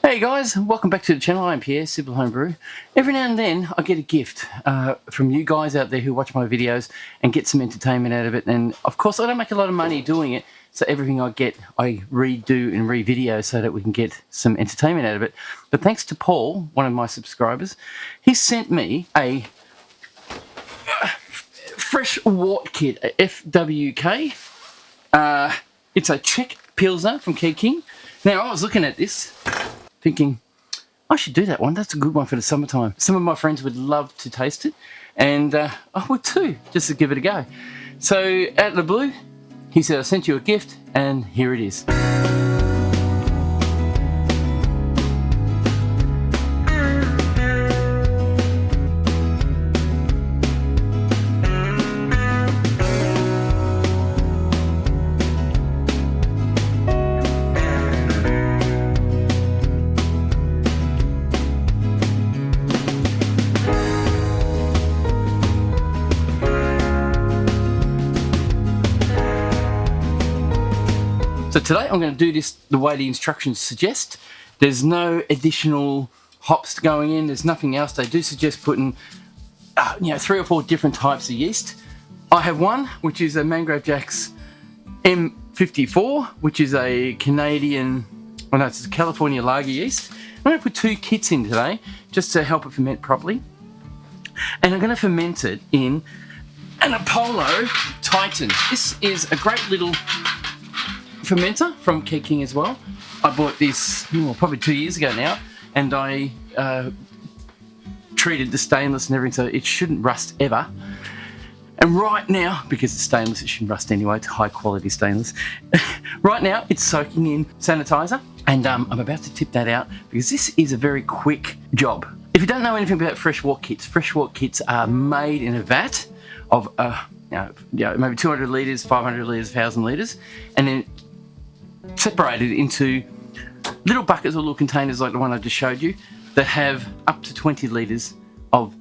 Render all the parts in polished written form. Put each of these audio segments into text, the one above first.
Hey guys, welcome back to the channel. I'm Pierre, Simple Home Brew. Every now and then I get a gift from you guys out there who watch my videos and get some entertainment out of it. And of course I don't make a lot of money doing it, so everything I get I redo and re-video so that we can get some entertainment out of it. But thanks to Paul, one of my subscribers, he sent me a fresh Wort kit, a FWK. It's a Czech Pilsner from King. Now I was looking at this thinking, I should do that one. That's a good one for the summertime. Some of my friends would love to taste it, and I would too, just to give it a go. So out of the blue, he said, I sent you a gift, and here it is. So today I'm going to do this the way the instructions suggest. There's no additional hops going in, there's nothing else. They do suggest putting 3 or 4 different types of yeast. I have one, which is a Mangrove Jack's M54, which is a Canadian, it's a California lager yeast. I'm going to put 2 kits in today, just to help it ferment properly. And I'm going to ferment it in an Apollo Titan. This is a great little fermenter from King as well. I bought this probably 2 years ago now, and I treated the stainless and everything so it shouldn't rust ever. And right now, because it's stainless, it shouldn't rust anyway, it's high quality stainless. Right now it's soaking in sanitizer, and I'm about to tip that out because this is a very quick job. If you don't know anything about fresh Wort kits are made in a vat of maybe 200 litres, 500 litres, 1,000 litres, and then separated into little buckets or little containers like the one I just showed you that have up to 20 litres of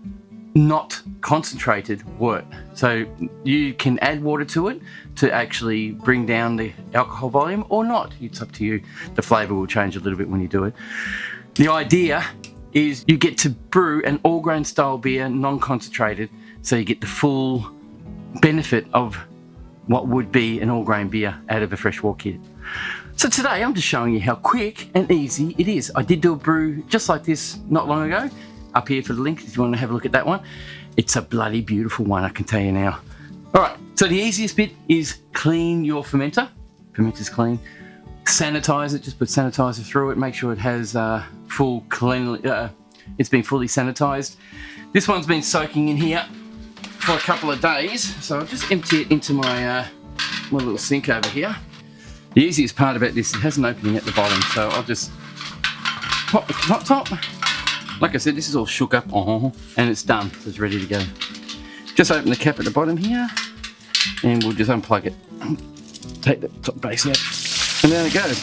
not concentrated wort. So you can add water to it to actually bring down the alcohol volume or not. It's up to you. The flavour will change a little bit when you do it. The idea is you get to brew an all-grain style beer, non-concentrated, so you get the full benefit of what would be an all-grain beer out of a fresh Wort kit. So today I'm just showing you how quick and easy it is. I did do a brew just like this not long ago, up here for the link if you want to have a look at that one. It's a bloody beautiful one, I can tell you now. Alright, so the easiest bit is clean your fermenter. Fermenter's clean. Sanitize it, just put sanitizer through it, make sure it has full clean, it's been fully sanitized. This one's been soaking in here for a couple of days, so I'll just empty it into my little sink over here. The easiest part about this, it has an opening at the bottom, so I'll just pop the top. Like I said, this is all shook up, and it's done, so it's ready to go. Just open the cap at the bottom here, and we'll just unplug it. Take the top base out, and there it goes.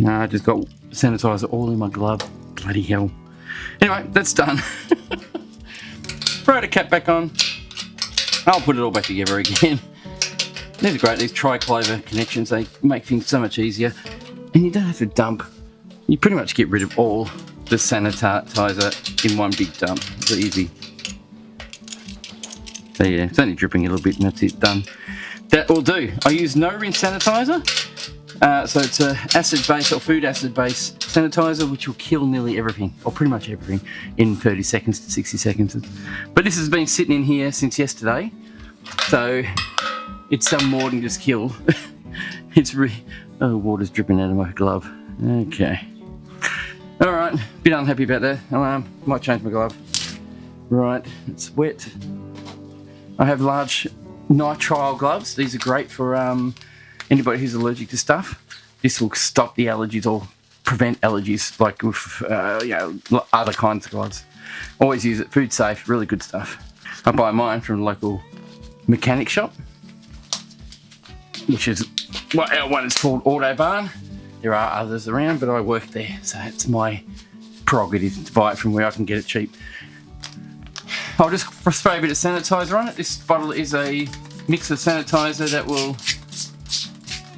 I just got sanitizer all in my glove. Bloody hell. Anyway, that's done. Throw the cap back on. I'll put it all back together again. These are great, these tri-clover connections, they make things so much easier. And you don't have to dump. You pretty much get rid of all the sanitizer in one big dump. It's easy. So yeah, it's only dripping a little bit and that's it, done. That will do. I use no rinse sanitizer. So it's a acid base or food acid base sanitizer which will kill nearly everything, or pretty much everything, in 30 seconds to 60 seconds. But this has been sitting in here since yesterday, so it's done more than just kill. Water's dripping out of my glove. Okay. Alright, bit unhappy about that. Might change my glove. Right, it's wet. I have large nitrile gloves. These are great for anybody who's allergic to stuff. This will stop the allergies or prevent allergies, like with other kinds of gloves. Always use it, food safe, really good stuff. I buy mine from a local mechanic shop, which is our one is called Autobarn. There are others around, but I work there, so it's my prerogative to buy it from where I can get it cheap. I'll just spray a bit of sanitizer on it. This bottle is a mix of sanitizer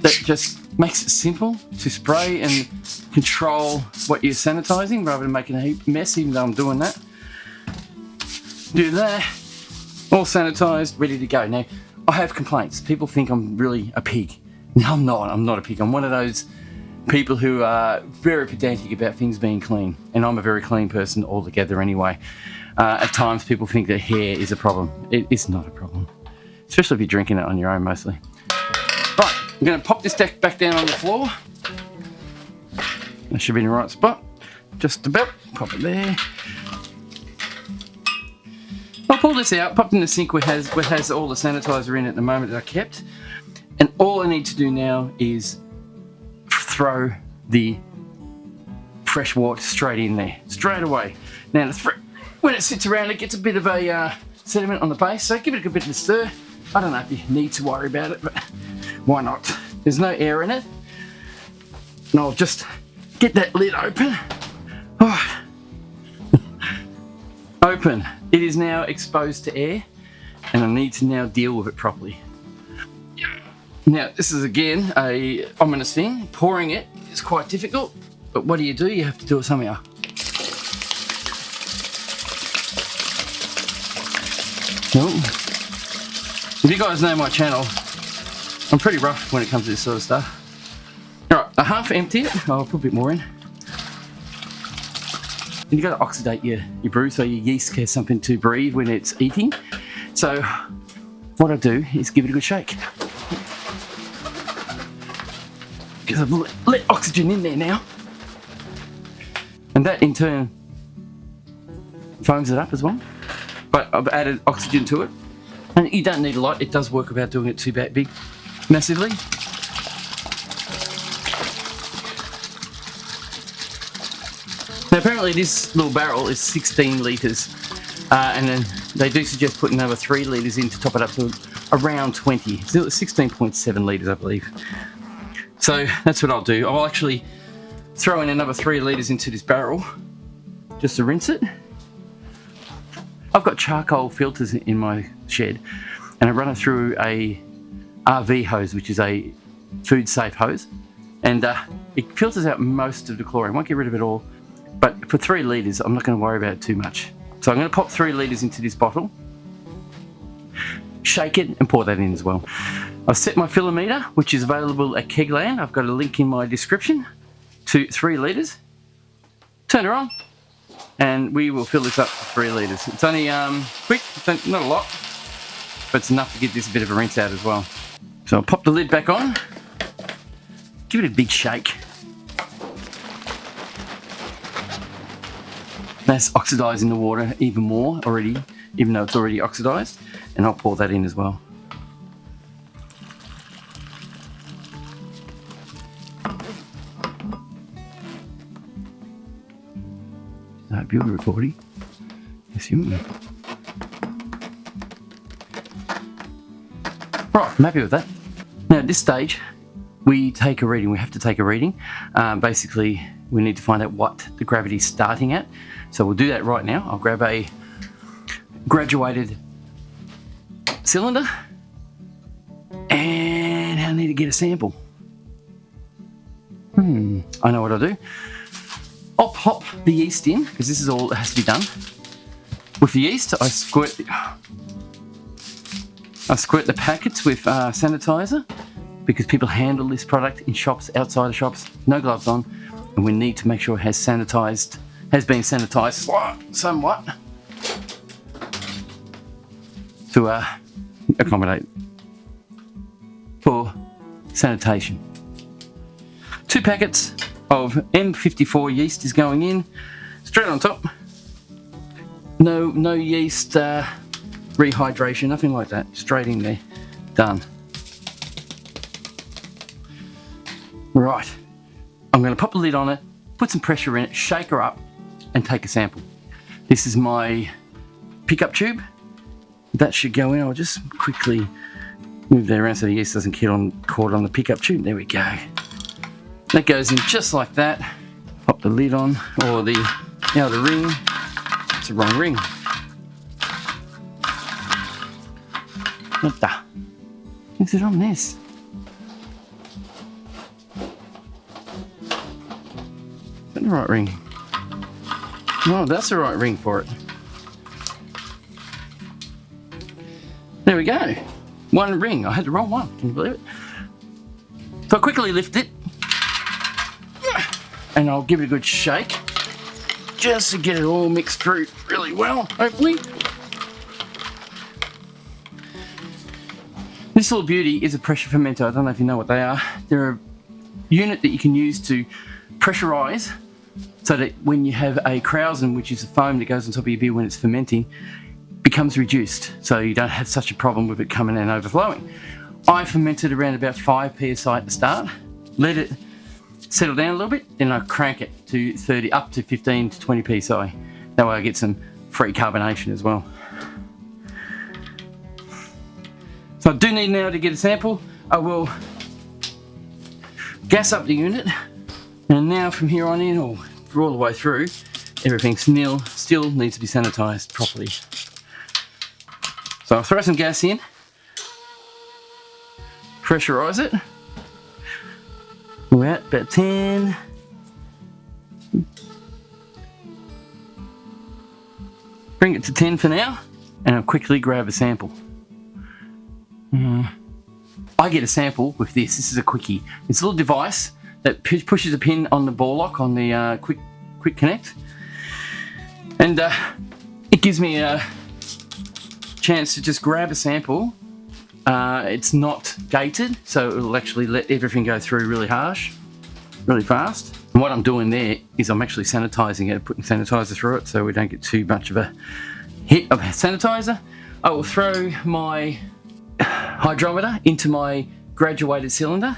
that just Makes it simple to spray and control what you're sanitizing rather than making a heap mess, even though I'm doing that. Do that, all sanitized, ready to go. Now, I have complaints. People think I'm really a pig. No, I'm not. I'm not a pig. I'm one of those people who are very pedantic about things being clean, and I'm a very clean person altogether anyway. At times, people think that hair is a problem. It is not a problem, especially if you're drinking it on your own mostly. Right, I'm going to pop this deck back down on the floor. That should be in the right spot. Just about. Pop it there. I'll pull this out, pop it in the sink which has all the sanitizer in at the moment that I kept. And all I need to do now is throw the fresh Wort straight in there, straight away. Now, when it sits around, it gets a bit of a sediment on the base, so give it a bit of a stir. I don't know if you need to worry about it, but why not? There's no air in it. And I'll just get that lid open. Oh. Open. It is now exposed to air, and I need to now deal with it properly. Now, this is again a ominous thing. Pouring it is quite difficult, but what do? You have to do it somehow. Well, if you guys know my channel, I'm pretty rough when it comes to this sort of stuff. Alright, I half empty it. I'll put a bit more in. And you've got to oxidate your brew so your yeast has something to breathe when it's eating. So what I do is give it a good shake. Because I've let oxygen in there now. And that in turn foams it up as well. But I've added oxygen to it. And you don't need a lot. It does work without doing it too big, massively. Now apparently this little barrel is 16 litres, and then they do suggest putting another 3 litres in to top it up to around 20. So it's 16.7 litres, I believe. So that's what I'll do. I'll actually throw in another 3 litres into this barrel just to rinse it. I've got charcoal filters in my shed, and I run it through a RV hose, which is a food safe hose, and it filters out most of the chlorine. Won't get rid of it all. But for 3 litres, I'm not going to worry about it too much. So I'm going to pop 3 litres into this bottle, shake it, and pour that in as well. I've set my filler meter, which is available at Kegland. I've got a link in my description, to 3 litres. Turn her on, and we will fill this up for 3 litres. It's only quick, it's not a lot, but it's enough to get this a bit of a rinse out as well. So I'll pop the lid back on, give it a big shake. That's oxidising the water even more already, even though it's already oxidised, and I'll pour that in as well. I hope you're recording. Yes, you will. Right, I'm happy with that. Now at this stage, we take a reading. We have to take a reading. Basically, we need to find out what the gravity is starting at. So we'll do that right now. I'll grab a graduated cylinder, and I need to get a sample. I know what I'll do. I'll pop the yeast in, because this is all that has to be done. With the yeast, I squirt the packets with sanitizer, because people handle this product in shops, outside of shops, no gloves on, and we need to make sure it has been sanitized somewhat to accommodate for sanitation. 2 packets of M54 yeast is going in straight on top. No yeast rehydration, nothing like that. Straight in there. Done. Right. I'm going to pop the lid on it, put some pressure in it, shake her up, and take a sample. This is my pickup tube. That should go in. I'll just quickly move that around so the yeast doesn't get caught on the pickup tube. There we go. That goes in just like that. Pop the lid on, or the ring. It's the wrong ring. What the? Is it on this? that the right ring? Oh, that's the right ring for it. There we go. One ring. I had the wrong one. Can you believe it? So I quickly lift it. And I'll give it a good shake. Just to get it all mixed through really well, hopefully. This little beauty is a pressure fermenter. I don't know if you know what they are. They're a unit that you can use to pressurize so that when you have a krausen, which is a foam that goes on top of your beer when it's fermenting, becomes reduced, so you don't have such a problem with it coming and overflowing. I fermented around about 5 psi at the start, let it settle down a little bit, then I crank it to 30, up to 15 to 20 psi. That way I get some free carbonation as well. So I do need now to get a sample. I will gas up the unit, and now from here on in, or all the way through, everything still needs to be sanitized properly. So I'll throw some gas in, pressurize it. We're at about 10. Bring it to 10 for now, and I'll quickly grab a sample. I get a sample with this. This is a quickie. It's a little device that pushes a pin on the ball lock on the quick connect, and it gives me a chance to just grab a sample. It's not gated, so it'll actually let everything go through really fast. And what I'm doing there is I'm actually sanitizing it, putting sanitizer through it so we don't get too much of a hit of sanitizer. I will throw my hydrometer into my graduated cylinder,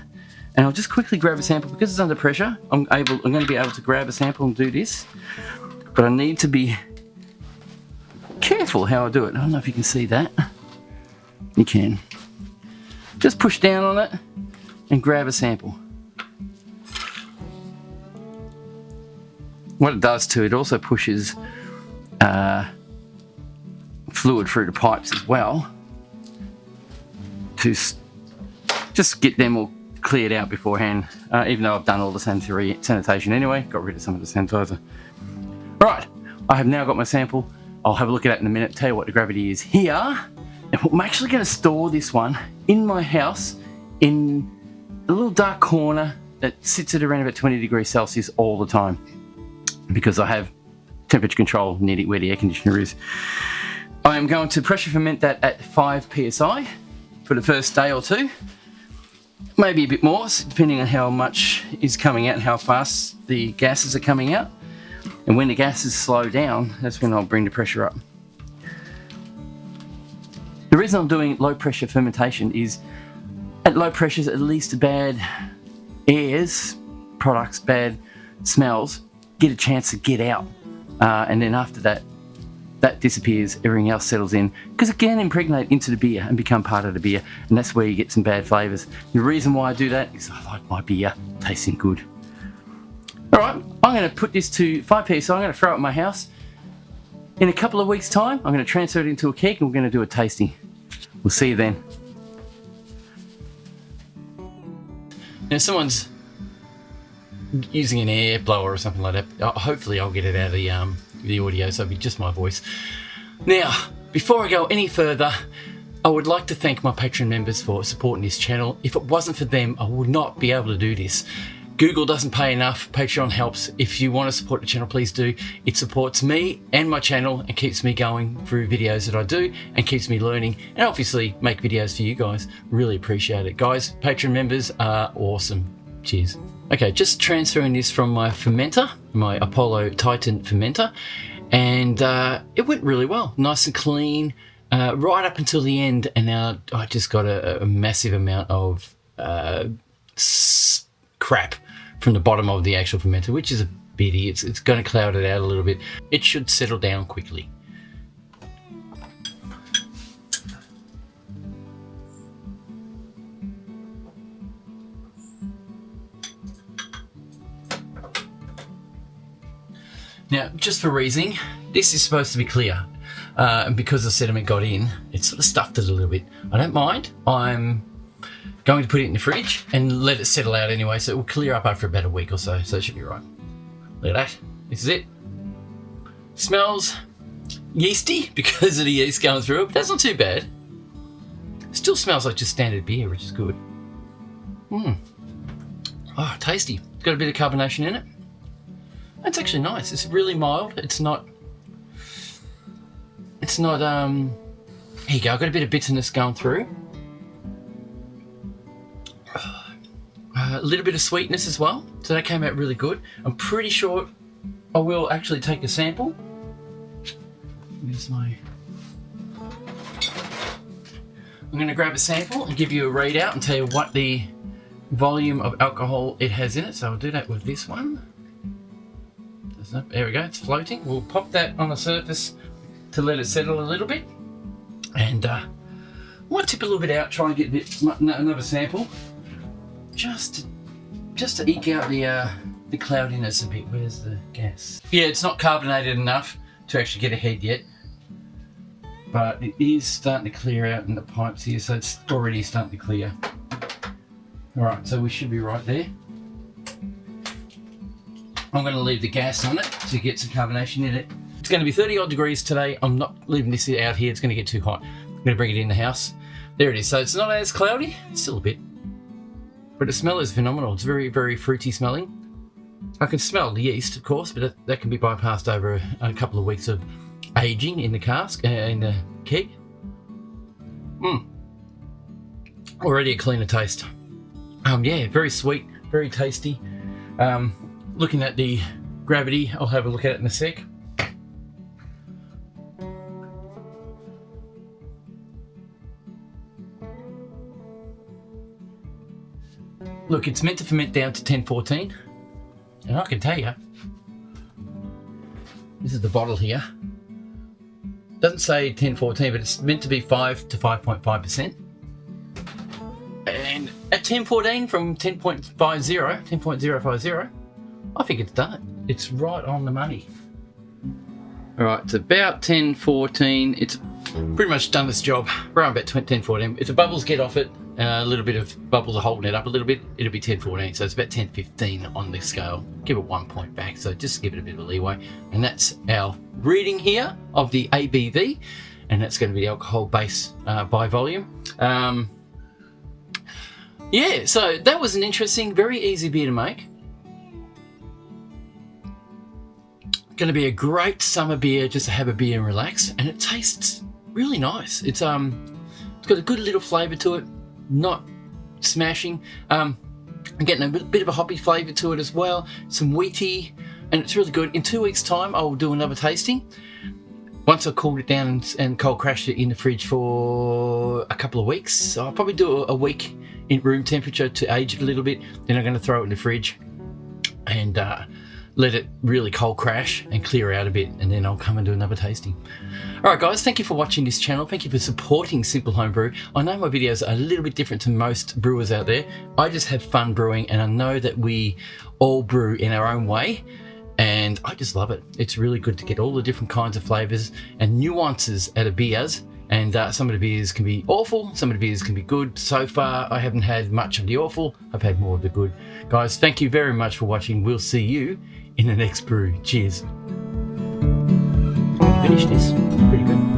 and I'll just quickly grab a sample. Because it's under pressure, I'm going to be able to grab a sample and do this, but I need to be careful how I do it. I don't know if you can see that. You can. Just push down on it and grab a sample. What it does too, it also pushes fluid through the pipes as well, to just get them all cleared out beforehand, even though I've done all the sanitation anyway, got rid of some of the sanitizer. Right, I have now got my sample. I'll have a look at that in a minute, tell you what the gravity is here. And I'm actually going to store this one in my house in a little dark corner that sits at around about 20 degrees Celsius all the time, because I have temperature control near where the air conditioner is. I am going to pressure ferment that at 5 psi for the first day or two, maybe a bit more, depending on how much is coming out and how fast the gases are coming out. And when the gases slow down, that's when I'll bring the pressure up. The reason I'm doing low pressure fermentation is at low pressures, at least the bad airs, products, bad smells, get a chance to get out. And then after that, that disappears, everything else settles in, because it can impregnate into the beer and become part of the beer, and that's where you get some bad flavours. The reason why I do that is I like my beer tasting good. Alright, I'm going to put this to 5 psi, I'm going to throw it in my house. In a couple of weeks' time, I'm going to transfer it into a keg and we're going to do a tasting. We'll see you then. Now, someone's using an air blower or something like that. Hopefully I'll get it out of the audio, so it'll be just my voice. Now, before I go any further, I would like to thank my Patreon members for supporting this channel. If it wasn't for them, I would not be able to do this. Google doesn't pay enough, Patreon helps. If you want to support the channel, please do. It supports me and my channel and keeps me going through videos that I do and keeps me learning, and obviously make videos for you guys. Really appreciate it. Guys, Patreon members are awesome. Cheers. Okay, just transferring this from my fermenter, my Apollo Titan fermenter, and it went really well. Nice and clean, right up until the end, and now I just got a massive amount of crap from the bottom of the actual fermenter, which is a pity. It's going to cloud it out a little bit. It should settle down quickly. Now, just for reasoning, this is supposed to be clear, and because the sediment got in, it sort of stuffed it a little bit. I don't mind. I'm going to put it in the fridge and let it settle out anyway, so it will clear up after about a week or so, so it should be right. Look at that. This is it. Smells yeasty because of the yeast going through it, but that's not too bad. Still smells like just standard beer, which is good. Oh, tasty. It's got a bit of carbonation in it. That's actually nice. It's really mild. It's not, here you go. I've got a bit of bitterness going through. A little bit of sweetness as well. So that came out really good. I'm pretty sure I will actually take a sample. Here's my... I'm going to grab a sample and give you a readout and tell you what the volume of alcohol it has in it. So I'll do that with this one. There we go, it's floating. We'll pop that on the surface to let it settle a little bit. And I might tip a little bit out, try and get another sample. Just to eke out the cloudiness a bit. Where's the gas? Yeah, it's not carbonated enough to actually get ahead yet. But it is starting to clear out in the pipes here, so it's already starting to clear. Alright, so we should be right there. I'm going to leave the gas on it to get some carbonation in it. It's going to be 30 odd degrees today. I'm not leaving this out here, it's going to get too hot. I'm going to bring it in the house. There it is. So it's not as cloudy, it's still a bit. But the smell is phenomenal. It's very, very fruity smelling. I can smell the yeast, of course, but that can be bypassed over a couple of weeks of aging in the cask, in the keg. Already a cleaner taste. Yeah, very sweet, very tasty. Looking at the gravity, I'll have a look at it in a sec. Look, it's meant to ferment down to 10-14, and I can tell you, this is the bottle here. Doesn't say 10-14, but it's meant to be 5 to 5.5%. And at 10-14 from 10.50, I think it's done it. It's right on the money. All right, it's about 10-14. It's pretty much done this job. Around about 10-14. If the bubbles get off it, a little bit of bubbles are holding it up a little bit, it'll be 10-14. So it's about 10-15 on the scale. Give it 1 point back, so just give it a bit of a leeway. And that's our reading here of the ABV, and that's going to be the alcohol base by volume. Yeah, so that was an interesting, very easy beer to make. Going to be a great summer beer just to have a beer and relax, and it tastes really nice. It's got a good little flavour to it, not smashing. I'm getting a bit of a hoppy flavour to it as well, some wheaty, and it's really good. In 2 weeks' time, I'll do another tasting. Once I've cooled it down and cold crashed it in the fridge for a couple of weeks, so I'll probably do a week in room temperature to age it a little bit. Then I'm going to throw it in the fridge and let it really cold crash and clear out a bit, and then I'll come and do another tasting. Alright guys, thank you for watching this channel. Thank you for supporting Simple Homebrew. I know my videos are a little bit different to most brewers out there. I just have fun brewing, and I know that we all brew in our own way, and I just love it. It's really good to get all the different kinds of flavours and nuances out of beers. And some of the beers can be awful, some of the beers can be good. So far, I haven't had much of the awful, I've had more of the good. Guys, thank you very much for watching. We'll see you in the next brew. Cheers. Finish this. Pretty good.